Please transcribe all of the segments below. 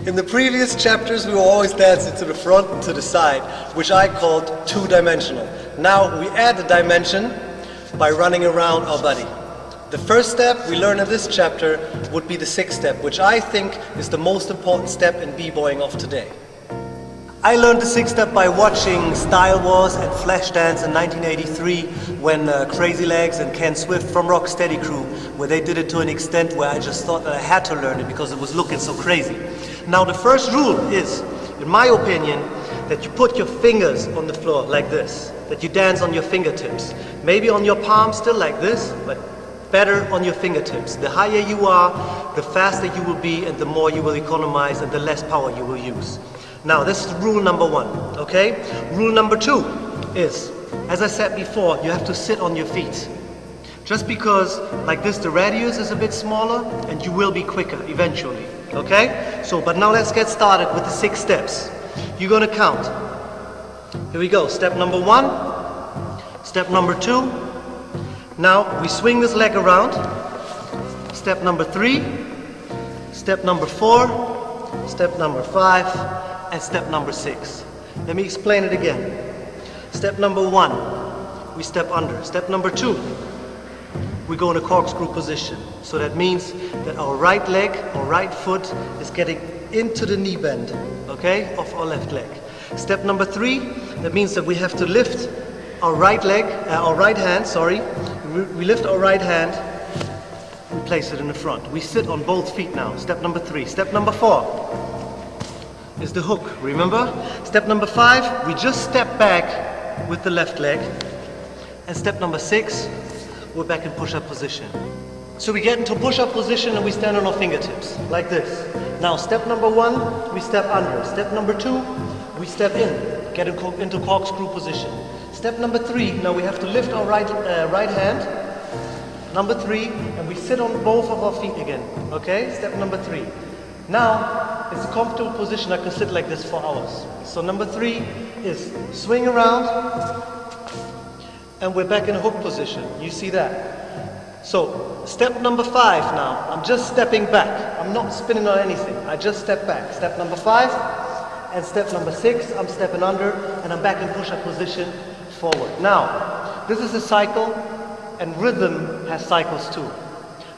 In the previous chapters, we were always dancing to the front and to the side, which I called two-dimensional. Now we add a dimension by running around our body. The first step we learn in this chapter would be the sixth step, which I think is the most important step in b-boying of today. I learned the sixth step by watching Style Wars and Flashdance in 1983 when Crazy Legs and Ken Swift from Rocksteady Crew, where they did it to an extent where I just thought that I had to learn it because it was looking so crazy. Now the first rule is, in my opinion, that you put your fingers on the floor like this, that you dance on your fingertips. Maybe on your palms still like this, but better on your fingertips. The higher you are, the faster you will be and the more you will economize and the less power you will use. Now this is rule number one, okay? Rule number two is, as I said before, you have to sit on your feet. Just because like this the radius is a bit smaller and you will be quicker eventually, okay? So, but now let's get started with the 6 steps. You're gonna count. Here we go, step number 1, step number 2. Now we swing this leg around. Step number 3, step number 4, step number 5, and step number 6. Let me explain it again. Step number 1, we step under. Step number 2, we go in a corkscrew position. So that means that our right leg, our right foot is getting into the knee bend, okay, of our left leg. Step number 3, that means that we have to lift our right leg, our right hand, sorry. We lift our right hand, we place it in the front. We sit on both feet now. Step number 3. Step number 4 is the hook, remember? Step number 5, we just step back with the left leg. And step number 6, we're back in push-up position. So we get into push-up position and we stand on our fingertips, like this. Now step number 1, we step under. Step number 2, we step in, get into corkscrew position. Step number 3, now we have to lift our right hand. Number 3, and we sit on both of our feet again, okay? Step number 3. Now, it's a comfortable position, I can sit like this for hours. So number 3 is swing around, and we're back in a hook position. You see that? So, step number 5 now, I'm just stepping back. I'm not spinning on anything, I just step back. Step number 5, and step number 6, I'm stepping under, and I'm back in push-up position, forward. Now, this is a cycle, and rhythm has cycles too.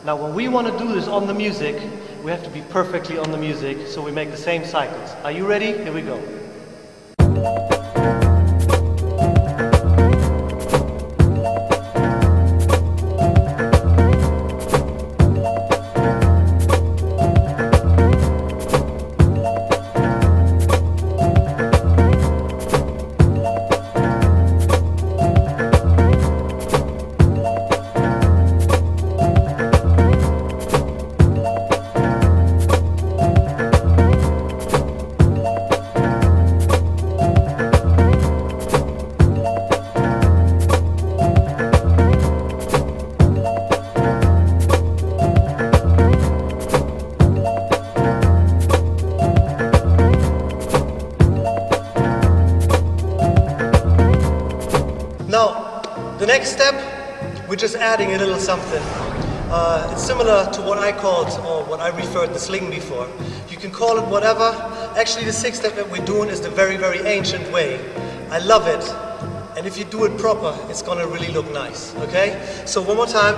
Now, when we want to do this on the music, we have to be perfectly on the music, so we make the same cycles. Are you ready? Here we go. The next step, we're just adding a little something. It's similar to what I called, or what I referred the sling before. You can call it whatever. Actually, the 6th step that we're doing is the very, very ancient way. I love it. And if you do it proper, it's gonna really look nice, okay? So one more time.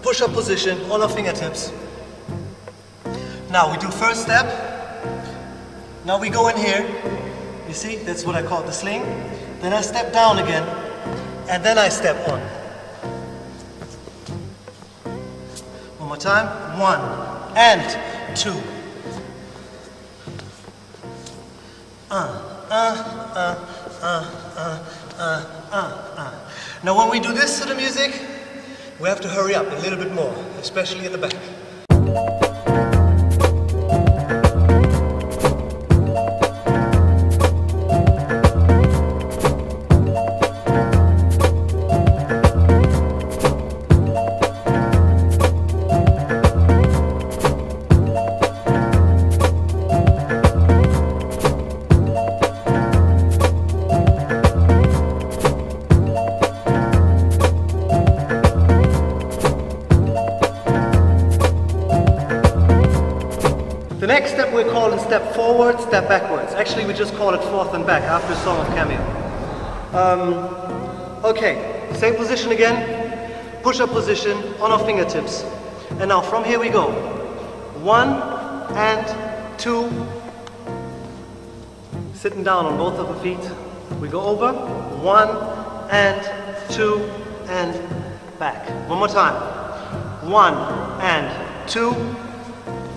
Push-up position on our fingertips. Now we do first step. Now we go in here. You see, that's what I call the sling. Then I step down again. And then I step on. One more time. 1 and 2. Now when we do this to the music, we have to hurry up a little bit more, especially in the back. step forward, step backwards. Actually, we just call it forth and back after a song of Cameo. Okay, same position again. Push-up position on our fingertips. And now from here we go. 1 and 2. Sitting down on both of the feet. We go over. 1 and 2 and back. One more time. 1 and 2.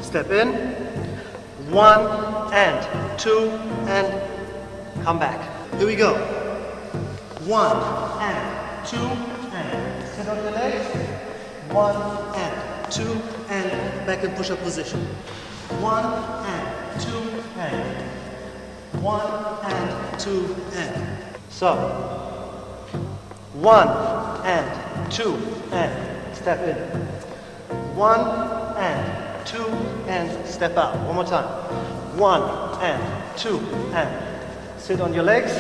Step in. 1 and 2 and come back. Here we go. 1 and 2 and sit on your legs. 1 and 2 and back in push-up position. 1 and 2 and 1 and 2 and. So 1 and 2 and step in. 1 and 2 and step out. One more time. 1 and 2 and sit on your legs.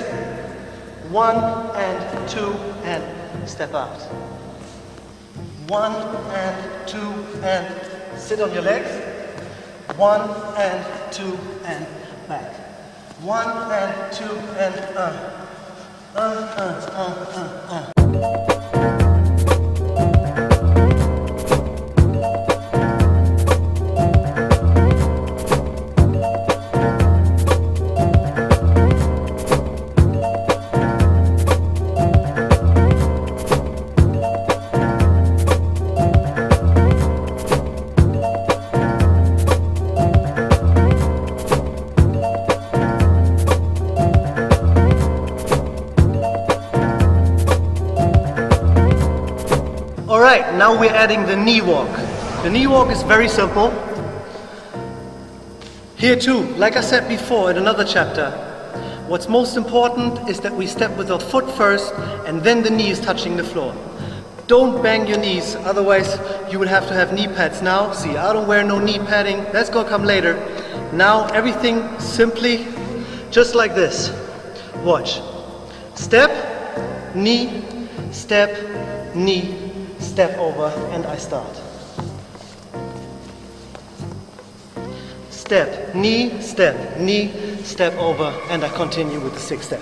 1 and 2 and step out. 1 and 2 and sit on your legs. 1 and 2 and back. 1 and 2 and Alright, now we're adding the knee walk. The knee walk is very simple. Here too, like I said before in another chapter, what's most important is that we step with our foot first and then the knee is touching the floor. Don't bang your knees, otherwise you will have to have knee pads now. See, I don't wear no knee padding, that's gonna come later. Now everything simply just like this. Watch. Step, knee, step, knee, step over, and I start. Step, knee, step over, and I continue with the 6th step.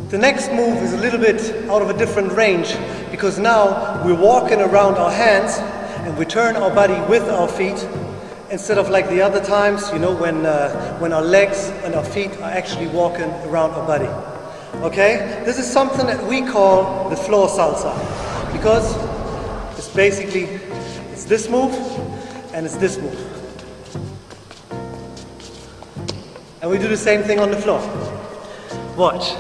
The next move is a little bit out of a different range because now we're walking around our hands and we turn our body with our feet instead of like the other times, you know, when our legs and our feet are actually walking around our body. Okay? This is something that we call the floor salsa because it's basically, it's this move and it's this move. And we do the same thing on the floor. Watch.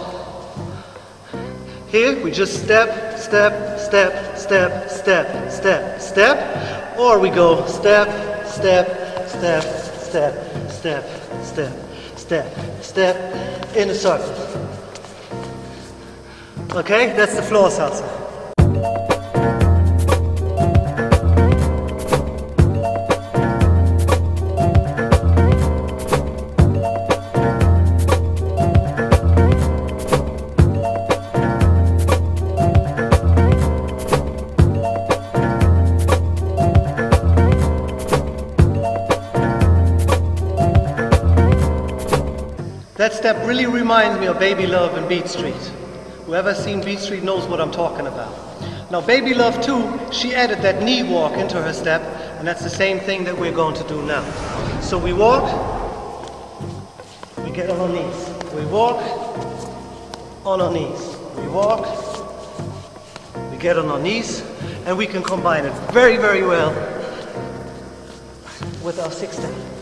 Here we just step, step, step, step, step, step, step, or we go step, step, step, step, step, step, step, step in a circle. Okay, that's the floor salsa. That step really reminds me of Baby Love and Beat Street. Whoever's seen Beat Street knows what I'm talking about. Now Baby Love too, she added that knee walk into her step, and that's the same thing that we're going to do now. So we walk, we get on our knees. We walk, on our knees. We walk, we get on our knees, and we can combine it very, very well with our 6th step.